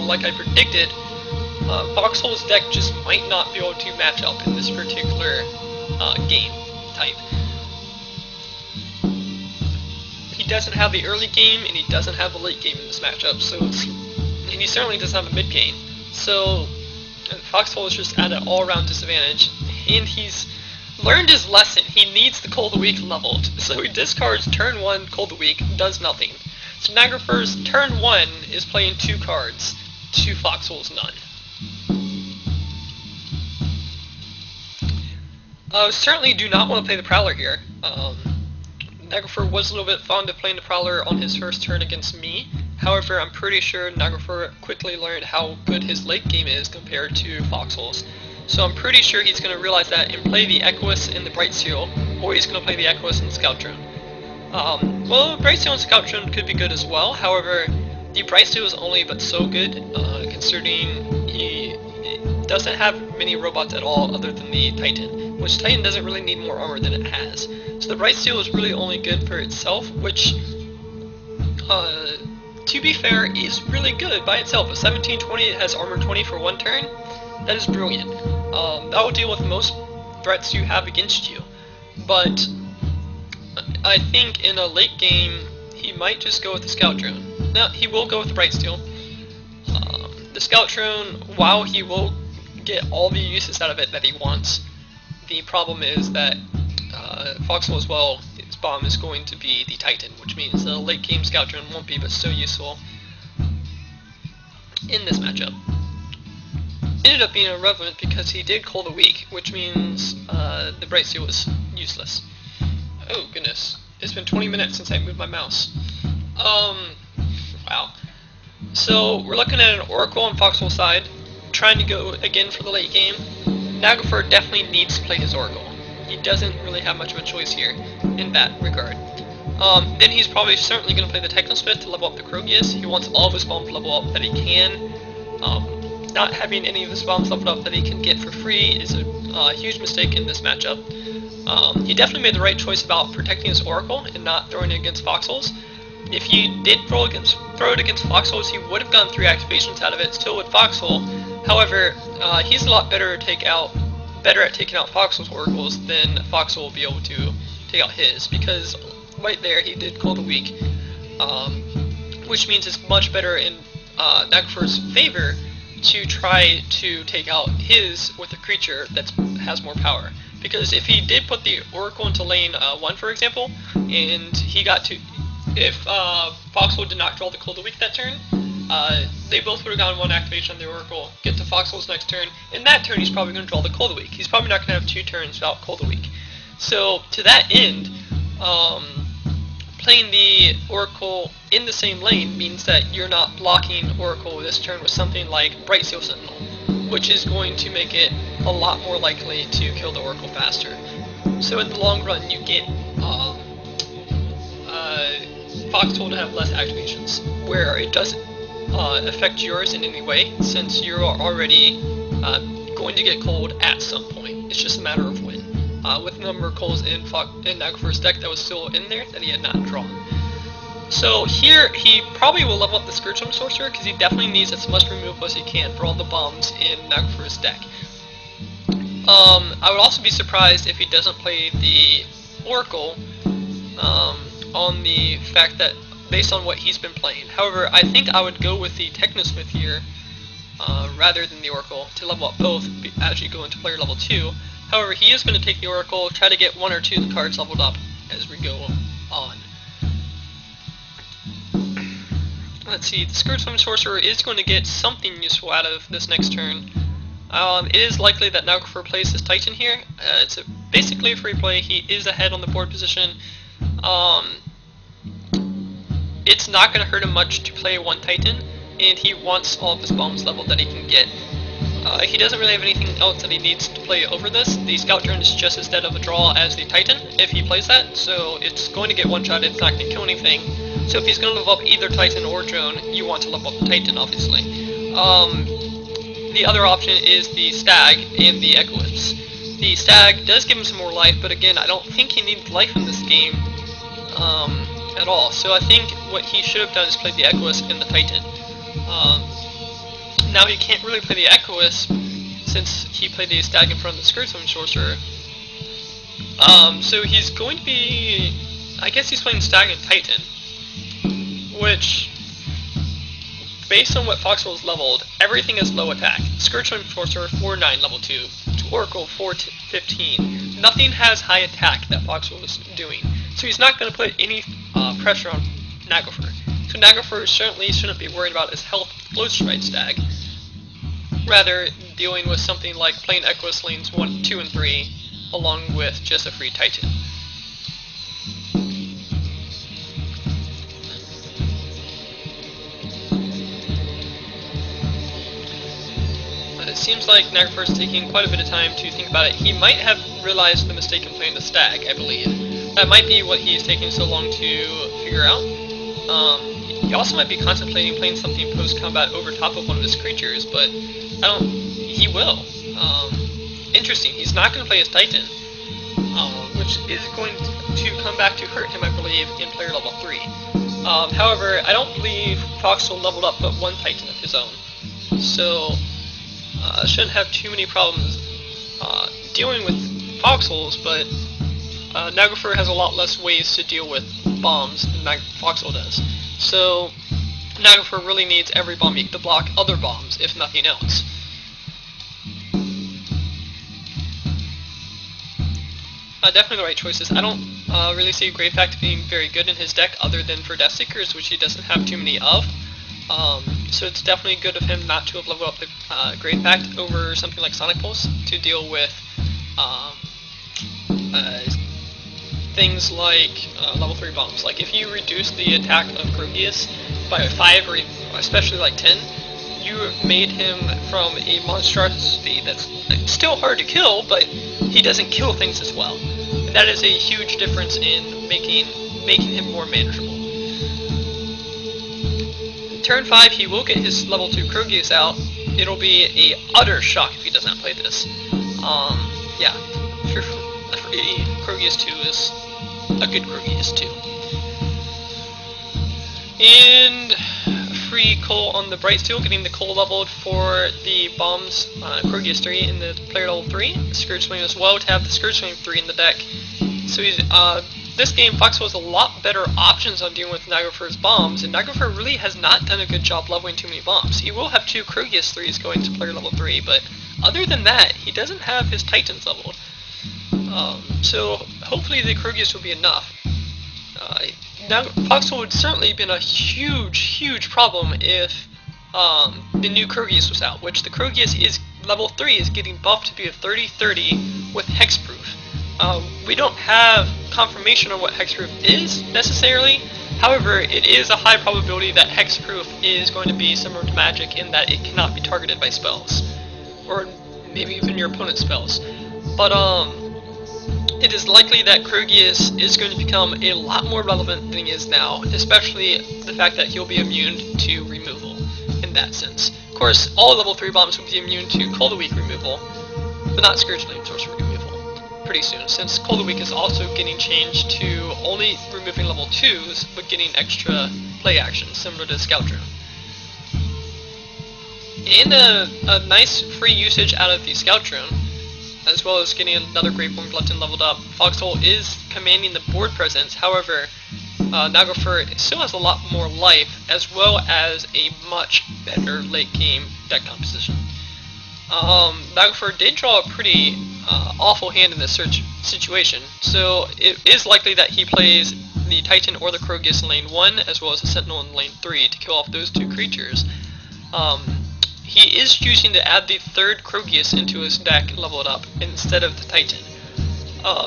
like I predicted, Foxhull's deck just might not be able to match up in this particular game type. He doesn't have the early game, and he doesn't have the late game in this matchup, and he certainly doesn't have a mid game. So Foxhull is just at an all-around disadvantage, and he's learned his lesson. He needs the Call of the Week leveled, so he discards turn 1 Call of the Week, does nothing. So Naglfar's turn 1 is playing 2 cards, to Foxhull's none. Certainly do not want to play the Prowler here. Naglfar was a little bit fond of playing the Prowler on his first turn against me. However, I'm pretty sure Naglfar quickly learned how good his late game is compared to Foxhull's. So I'm pretty sure he's going to realize that and play the Equus and the Bright Seal, or he's going to play the Equus and Scout Drone. Well, Bright Seal and Scout Drone could be good as well. However, the Bright Seal is only but so good, considering he doesn't have many robots at all other than the Titan, which Titan doesn't really need more armor than it has. So the Bright Seal is really only good for itself, which, to be fair, is really good by itself. A 1720 has armor 20 for 1 turn. That is brilliant. That will deal with most threats you have against you. But I think in a late game, he might just go with the Scout Drone. Now, he will go with the Bright Steel. The Scout Drone, while he will get all the uses out of it that he wants, the problem is that Foxhull as well, his bomb is going to be the Titan, which means the late game Scout Drone won't be but so useful in this matchup. Ended up being irrelevant because he did Call the Week, which means the Bright Seal was useless. Oh goodness, it's been 20 minutes since I moved my mouse. Wow. So we're looking at an Oracle on Foxhull's side, trying to go again for the late game. Naglfar definitely needs to play his Oracle. He doesn't really have much of a choice here in that regard. Then he's probably certainly going to play the Technosmith to level up the Krogius. He wants all of his bombs level up that he can. Not having any of his bombs leveled up that he can get for free is a huge mistake in this matchup. He definitely made the right choice about protecting his Oracle and not throwing it against Foxhull's. If he did throw it against Foxhull's, he would have gotten 3 activations out of it, still with Foxhull. However, he's a lot better at taking out Foxhull's Oracles than Foxhull will be able to take out his, because right there he did Call the Week, which means it's much better in Naglfar's favor to try to take out his with a creature that has more power. Because if he did put the Oracle into lane 1, for example, and he got to, if Foxhull did not draw the Call of the Week that turn, they both would have gotten 1 activation on the Oracle, get to Foxhull's next turn. In that turn, he's probably going to draw the Call of the Week. He's probably not going to have 2 turns without Call of the Week. So, to that end, playing the Oracle in the same lane means that you're not blocking Oracle this turn with something like Bright Seal Sentinel, which is going to make it a lot more likely to kill the Oracle faster. So in the long run, you get Foxhull to have less activations, where it doesn't affect yours in any way, since you are already going to get cold at some point. It's just a matter of when. With the number of calls in Naglfar's deck that was still in there that he had not drawn. So here, he probably will level up the Scourge Sorcerer, because he definitely needs as much removal as he can for all the bombs in Naglfar's deck. I would also be surprised if he doesn't play the Oracle, on the fact that, based on what he's been playing. However, I think I would go with the Technosmith here, rather than the Oracle, to level up both as you go into player level 2. However, he is going to take the Oracle, try to get 1 or 2 of the cards leveled up as we go on. Let's see, the Scourge Sorcerer is going to get something useful out of this next turn. It is likely that Naglfar plays his Titan here. It's basically a free play. He is ahead on the board position. It's not going to hurt him much to play 1 Titan, and he wants all of his bombs leveled that he can get. He doesn't really have anything else that he needs to play over this. The Scout Drone is just as dead of a draw as the Titan, if he plays that, so it's going to get 1-shot, it's not going to kill anything. So if he's going to level up either Titan or Drone, you want to level up the Titan, obviously. The other option is the Stag and the Equus. The Stag does give him some more life, but again, I don't think he needs life in this game at all. So I think what he should have done is played the Equus and the Titan. now he can't really play the Echoist since he played the Stag in front of the Skirtswing Sorcerer. So he's going to be, I guess he's playing Stag and Titan, which, based on what Foxhull is leveled, everything is low attack. Skirtswing Sorcerer 4-9 level 2, Oracle 4-15. Nothing has high attack that Foxhull is doing, so he's not going to put any pressure on Naglfar. So Naglfar certainly shouldn't be worried about his health close right Stag, rather dealing with something like playing Echoist lanes 1, 2, and 3, along with just a free Titan. It seems like Naglfar is taking quite a bit of time to think about it. He might have realized the mistake in playing the Stag, I believe. That might be what he's taking so long to figure out. He also might be contemplating playing something post-combat over top of one of his creatures, but he will. Interesting, he's not going to play his Titan, which is going to come back to hurt him, I believe, in player level 3. However, I don't believe Foxhull leveled up but one Titan of his own, so shouldn't have too many problems dealing with Foxhulls, but Naglfar has a lot less ways to deal with bombs than Foxhull does. So Naglfar really needs every bomb to block other bombs, if nothing else. Definitely the right choices. I don't really see Grave Pact being very good in his deck other than for Death Seekers, which he doesn't have too many of. So it's definitely good of him not to have leveled up the Grave Pact over something like Sonic Pulse to deal with things like level 3 bombs. Like if you reduce the attack of Krogius by 5 or especially like 10, you made him from a monstrosity that's still hard to kill, but he doesn't kill things as well. And that is a huge difference in making him more manageable. Turn 5, he will get his level 2 Krogius out. It'll be a utter shock if he does not play this. Yeah, free Krogius 2 is a good Krogius 2. And free Cole on the Bright Steel, getting the Cole leveled for the bombs Krogius 3 in the player level 3. Scourge Swing as well to have the Scourge Swing 3 in the deck. So he's this game, Foxhull has a lot better options on dealing with Naglfar's bombs, and Naglfar really has not done a good job leveling too many bombs. He will have 2 Krogius 3s going to player level 3, but other than that, he doesn't have his Titans leveled. So hopefully the Krogius will be enough. Foxhull would certainly have been a huge problem if the new Krogius was out, which the Krogius is level 3 is getting buffed to be a 30-30 with Hexproof. We don't have confirmation on what Hexproof is, necessarily. However, it is a high probability that Hexproof is going to be similar to Magic in that it cannot be targeted by spells. Or maybe even your opponent's spells. But, it is likely that Krogius is going to become a lot more relevant than he is now, especially the fact that he'll be immune to removal, in that sense. Of course, all level 3 bombs will be immune to Cold a Week removal, but not Scourge Flame Sorcerer removal pretty soon, since Cold a Week is also getting changed to only removing level 2s, but getting extra play action, similar to Scout Drone. And a nice free usage out of the Scout Drone, as well as getting another Graveborn Glutton leveled up. Foxhull is commanding the board presence, however, Naglfar still has a lot more life, as well as a much better late game deck composition. Naglfar did draw a pretty awful hand in this situation, so it is likely that he plays the Titan or the Krogius in lane 1, as well as the Sentinel in lane 3 to kill off those 2 creatures. He is choosing to add the 3rd Krogius into his deck leveled up instead of the Titan.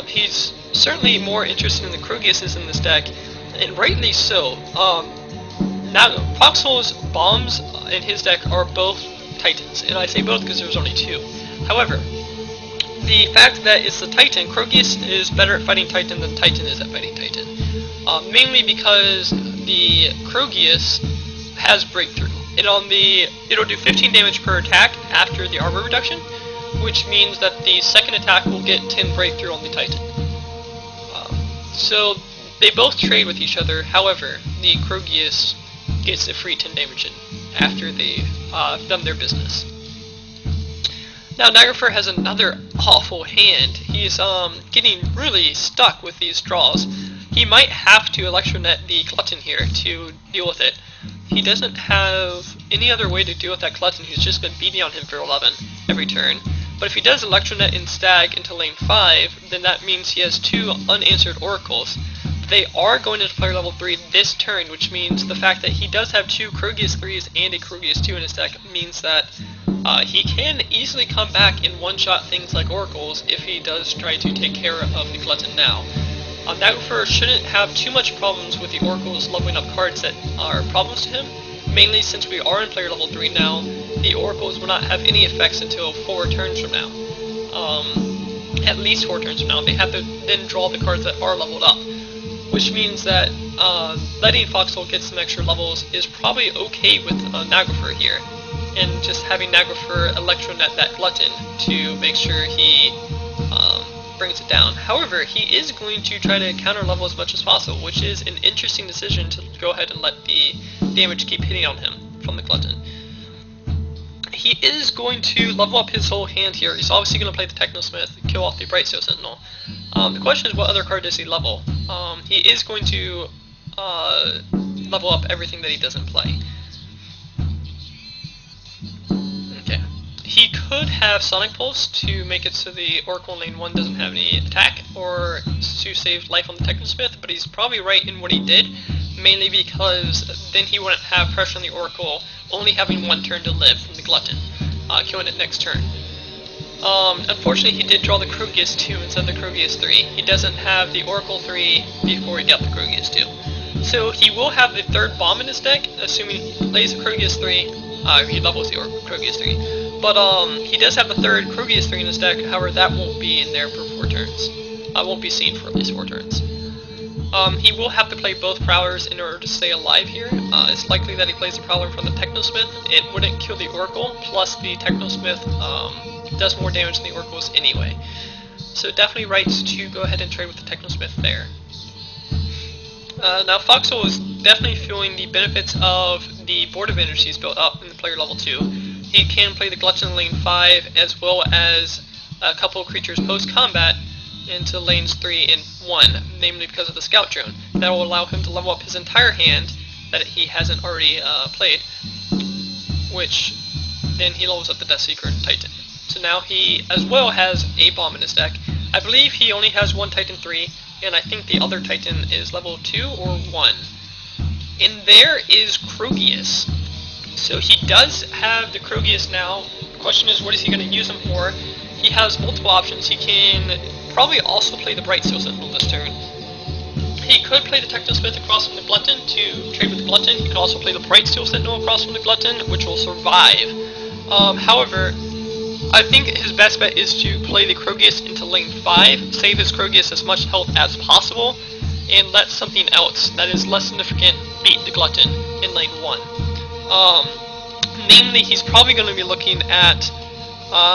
He's certainly more interested in the Krogiuses in this deck, and rightly so. Now, Foxhull's bombs in his deck are both Titans, and I say both because there's only 2. However, the fact that it's the Titan, Krogius is better at fighting Titan than Titan is at fighting Titan. Mainly because the Krogius has Breakthrough. It'll do 15 damage per attack after the armor reduction, which means that the second attack will get 10 Breakthrough on the Titan. So they both trade with each other, however, the Krogius gets a free 10 damage in after they done their business. Now Naglfar has another awful hand. He's getting really stuck with these draws. He might have to Electronet the Glutton here to deal with it. He doesn't have any other way to deal with that Glutton. He's just been beating on him for 11 every turn. But if he does Electronet and Stag into lane 5, then that means he has 2 unanswered Oracles. They are going into player level 3 this turn, which means the fact that he does have 2 Krogius 3s and a Krogius 2 in his deck means that he can easily come back and one-shot things like Oracles if he does try to take care of the Glutton now. Naglfar shouldn't have too much problems with the Oracles leveling up cards that are problems to him, mainly since we are in player level 3 now. The Oracles will not have any effects until 4 turns from now. At least 4 turns from now. They have to then draw the cards that are leveled up, which means that letting Foxhull get some extra levels is probably okay with Naglfar here, and just having Naglfar Electronet that Glutton to make sure he brings it down. However, he is going to try to counter level as much as possible, which is an interesting decision to go ahead and let the damage keep hitting on him from the Glutton. He is going to level up his whole hand here. He's obviously going to play the Technosmith, kill off the Brightsteel Sentinel. The question is, what other card does he level? He is going to level up everything that he doesn't play. Okay. He could have Sonic Pulse to make it so the Oracle in lane 1 doesn't have any attack, or to save life on the Technosmith, but he's probably right in what he did, mainly because then he wouldn't have pressure on the Oracle, only having 1 turn to live from the Glutton, killing it next turn. Unfortunately, he did draw the Krogius 2 instead of the Krogius 3. He doesn't have the Oracle 3 before he got the Krogius 2. So he will have the 3rd bomb in his deck, assuming he plays the Krogius 3. He levels the Krogius 3. But he does have the 3rd Krogius 3 in his deck, however that won't be in there for 4 turns. Won't be seen for at least 4 turns. He will have to play both Prowlers in order to stay alive here. It's likely that he plays the Prowler from the Technosmith. It wouldn't kill the Oracle, plus the Technosmith does more damage than the Oracles anyway. So definitely right to go ahead and trade with the Technosmith there. Now Foxhull is definitely feeling the benefits of the board advantage he's built up in the player level 2. He can play the Glutton in lane 5 as well as a couple of creatures post-combat into lanes 3 and 1, namely because of the Scout Drone. That will allow him to level up his entire hand that he hasn't already played, which then he levels up the Death Seeker and Titan. So now he as well has a bomb in his deck. I believe he only has 1 Titan 3, and I think the other Titan is level 2 or 1. And there is Krogius. So he does have the Krogius now. The question is, what is he going to use him for? He has multiple options. He can probably also play the Brightsteel Sentinel this turn. He could play the Technosmith across from the Glutton to trade with the Glutton. He could also play the Brightsteel Sentinel across from the Glutton, which will survive. However, I think his best bet is to play the Krogius into lane 5, save his Krogius as much health as possible, and let something else that is less significant beat the Glutton in lane 1. Namely, he's probably going to be looking at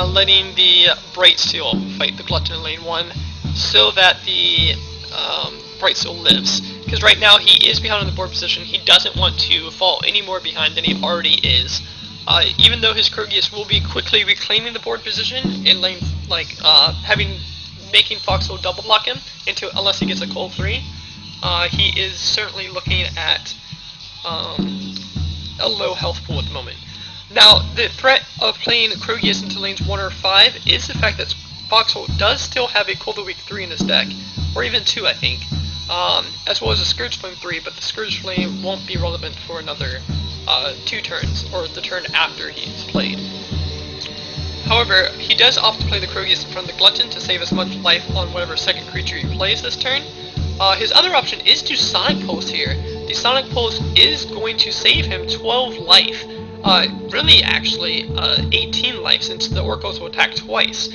letting the Brightsteel fight the Glutton in lane 1 so that the Brightsteel lives. Because right now he is behind on the board position. He doesn't want to fall any more behind than he already is. Even though his Krogius will be quickly reclaiming the board position in lane, making Foxhull double block him unless he gets a cold 3, he is certainly looking at a low health pool at the moment. Now, the threat of playing Krogius into lanes 1 or 5 is the fact that Foxhull does still have a Cold Weak 3 in his deck, or even 2, I think, as well as a Scourge Flame 3, but the Scourge Flame won't be relevant for another 2 turns, or the turn after he's played. However, he does opt to play the Krogius in front of the Glutton to save as much life on whatever second creature he plays this turn. His other option is to Sonic Pulse here. The Sonic Pulse is going to save him 12 life. Really, actually, 18 life, since the Oracles will attack twice.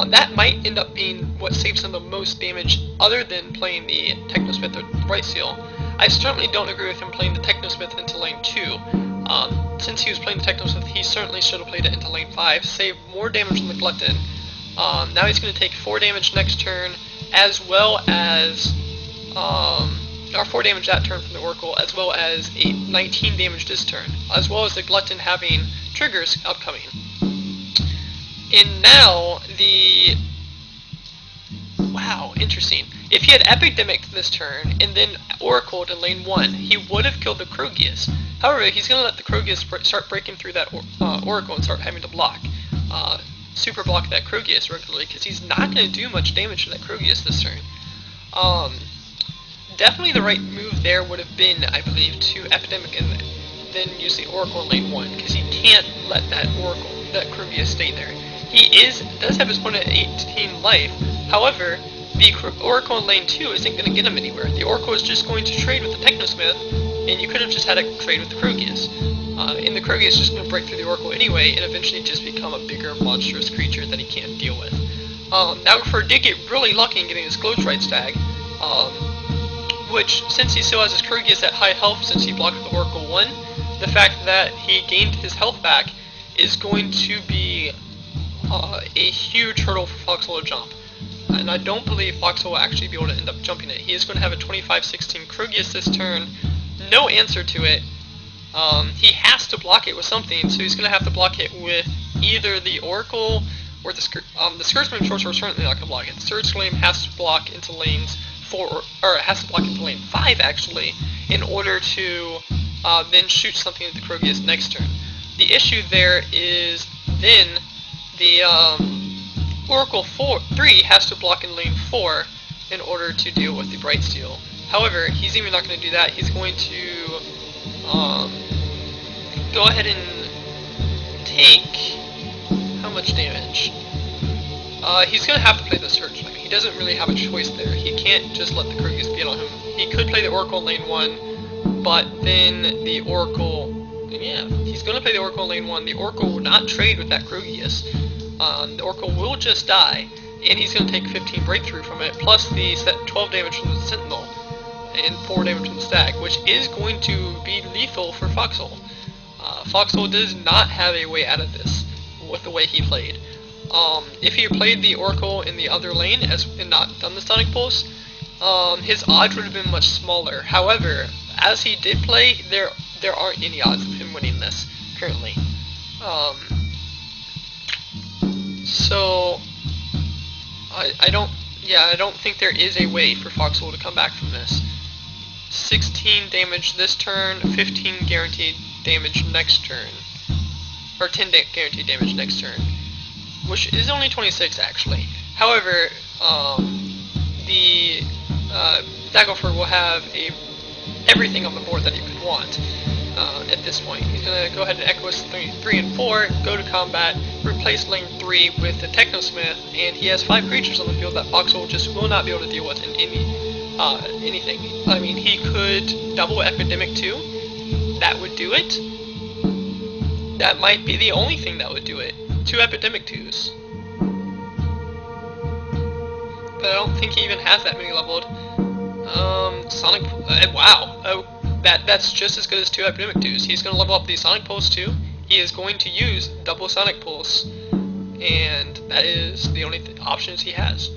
That might end up being what saves him the most damage, other than playing the Technosmith or Brightsteel. I certainly don't agree with him playing the Technosmith into lane 2. Since he was playing the Technosmith, he certainly should have played it into lane 5, save more damage on the Glutton. Now he's going to take 4 damage next turn, as well as, or 4 damage that turn from the Oracle, as well as 19 damage this turn, as well as the Glutton having triggers upcoming. And now wow, interesting. If he had Epidemic this turn and then Oracled in lane 1, he would have killed the Krogius. However, he's going to let the Krogius start breaking through that Oracle and start having to block. Super block that Krogius regularly, because he's not going to do much damage to that Krogius this turn. Definitely the right move there would have been, I believe, to Epidemic and then use the Oracle in lane 1, because he can't let that Krogius stay there. He does have his opponent at 18 life. However, the Oracle in lane 2 isn't going to get him anywhere. The Oracle is just going to trade with the Technosmith, and you could have just had a trade with the Krogius. And the Krogius is just going to break through the Oracle anyway, and eventually just become a bigger, monstrous creature that he can't deal with. Naglfar did get really lucky in getting his Close Rights tag, which, since he still has his Krogius at high health since he blocked the Oracle 1, the fact that he gained his health back is going to be a huge hurdle for Foxhull to jump. And I don't believe Foxhull will actually be able to end up jumping it. He is going to have a 25-16 Krogius this turn, no answer to it. He has to block it with something, so he's going to have to block it with either the Oracle or the Scourgeblade Short Sword. Certainly not going to block it. The Surge Flame has to block into lanes 4, or it has to block into lane 5 actually, in order to then shoot something at the Krogius next turn. The issue there is then the Oracle 3 has to block in lane 4 in order to deal with the Bright Steel. However, he's even not going to do that. He's going to go ahead and take how much damage? He's going to have to play the Surge Flame. He doesn't really have a choice there. He can't just let the Krogius beat on him. He could play the Oracle in lane 1, but then the Oracle, yeah, he's going to play the Oracle in lane 1. The Oracle will not trade with that Krogius. The Oracle will just die, and he's going to take 15 breakthrough from it, plus the 12 damage from the Sentinel, and 4 damage from the Stag, which is going to be lethal for Foxhull. Foxhull does not have a way out of this with the way he played. If he had played the Oracle in the other lane and not done the Sonic Pulse, his odds would have been much smaller. However, as he did play, there aren't any odds of him winning this currently. So I don't think there is a way for Foxhull to come back from this. 16 damage this turn, 15 guaranteed damage next turn, or 10 guaranteed damage next turn, which is only 26 actually. However, the Naglfar will have everything on the board that he could want at this point. He's going to go ahead and Echo his 3 and 4, go to combat, replace lane 3 with the Technosmith, and he has 5 creatures on the field that Foxhull just will not be able to deal with in anything. I mean, he could double Epidemic too. That would do it. That might be the only thing that would do it. 2 Epidemic 2s. But I don't think he even has that many leveled. Sonic... wow. Oh, that's just as good as 2 Epidemic 2s. He's going to level up the Sonic Pulse too. He is going to use double Sonic Pulse. And that is the only options he has.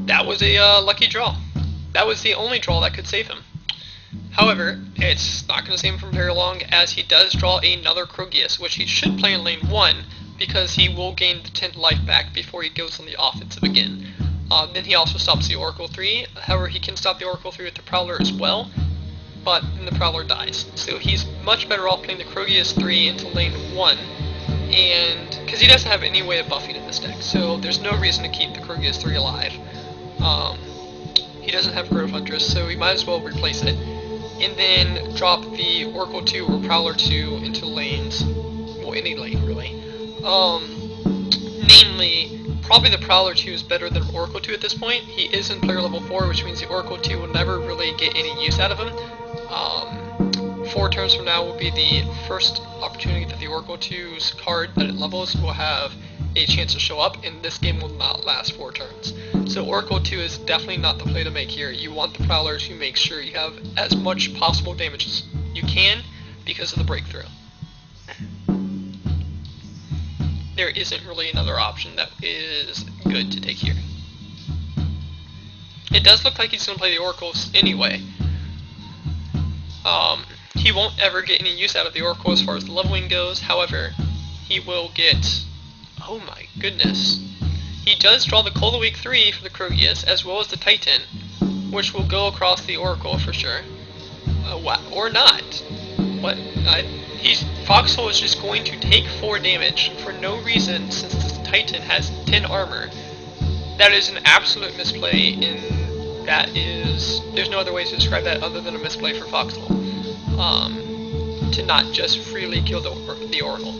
That was a lucky draw. That was the only draw that could save him. However, it's not going to save him for very long, as he does draw another Krogius, which he should play in lane 1, because he will gain the 10th life back before he goes on the offensive again. Then he also stops the Oracle 3. However, he can stop the Oracle 3 with the Prowler as well, but then the Prowler dies. So he's much better off playing the Krogius 3 into lane 1, and because he doesn't have any way of buffing in this deck, so there's no reason to keep the Krogius 3 alive. He doesn't have Grove Huntress, so we might as well replace it, and then drop the Oracle 2 or Prowler 2 into lanes, well, any lane really. Namely, probably the Prowler 2 is better than Oracle 2 at this point. He is in player level 4, which means the Oracle 2 will never really get any use out of him. 4 turns from now will be the first opportunity that the Oracle 2's card that it levels will have a chance to show up, and this game will not last 4 turns. So Oracle 2 is definitely not the play to make here. You want the Prowler to make sure you have as much possible damage as you can because of the breakthrough. There isn't really another option that is good to take here. It does look like he's going to play the Oracles anyway. He won't ever get any use out of the Oracle as far as the leveling goes. However, he will get... Oh my goodness. He does draw the Cold Week 3 for the Krogius, as well as the Titan, which will go across the Oracle for sure. Or not. What? Foxhull is just going to take 4 damage for no reason, since this Titan has 10 armor. That is an absolute misplay, and that is... There's no other way to describe that other than a misplay for Foxhull. To not just freely kill the Oracle.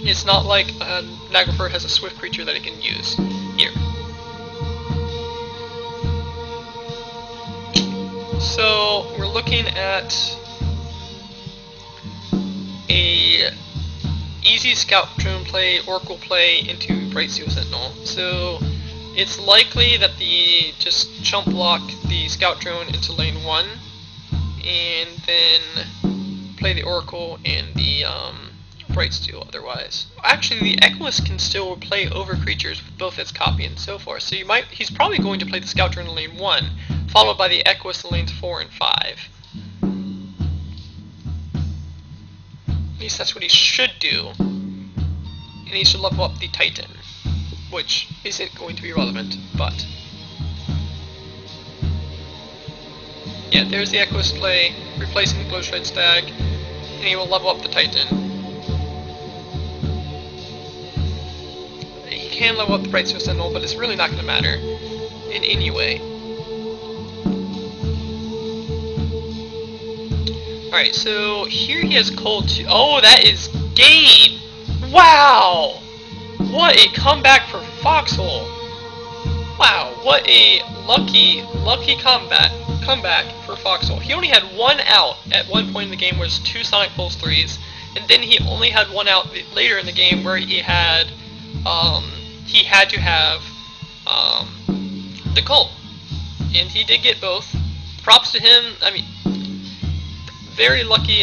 It's not like Naglfar has a swift creature that it can use here. So we're looking at a easy Scout Drone play, Oracle play into Bright Steel Sentinel. So it's likely that the just chump block the Scout Drone into lane 1, and then play the Oracle and the Bright Steel otherwise. Actually, the Equus can still play over creatures with both its copy and so forth, so he's probably going to play the Scout Drone in lane 1, followed by the Equus in lanes 4 and 5. At least that's what he should do. And he should level up the Titan, which isn't going to be relevant, but... Yeah, there's the Equus play, replacing the Glowshred Stag, and he will level up the Titan. He can level up the Bright Steel Sentinel, but it's really not going to matter in any way. Alright, so here he has Cold 2. Oh, that is game! Wow! What a comeback for Foxhull! Wow, what a lucky comeback for Foxhull. He only had 1 out at one point in the game, was 2 Sonic Pulse 3s, and then he only had 1 out later in the game where he had to have the Cult, and he did get both. Props to him. I mean, very lucky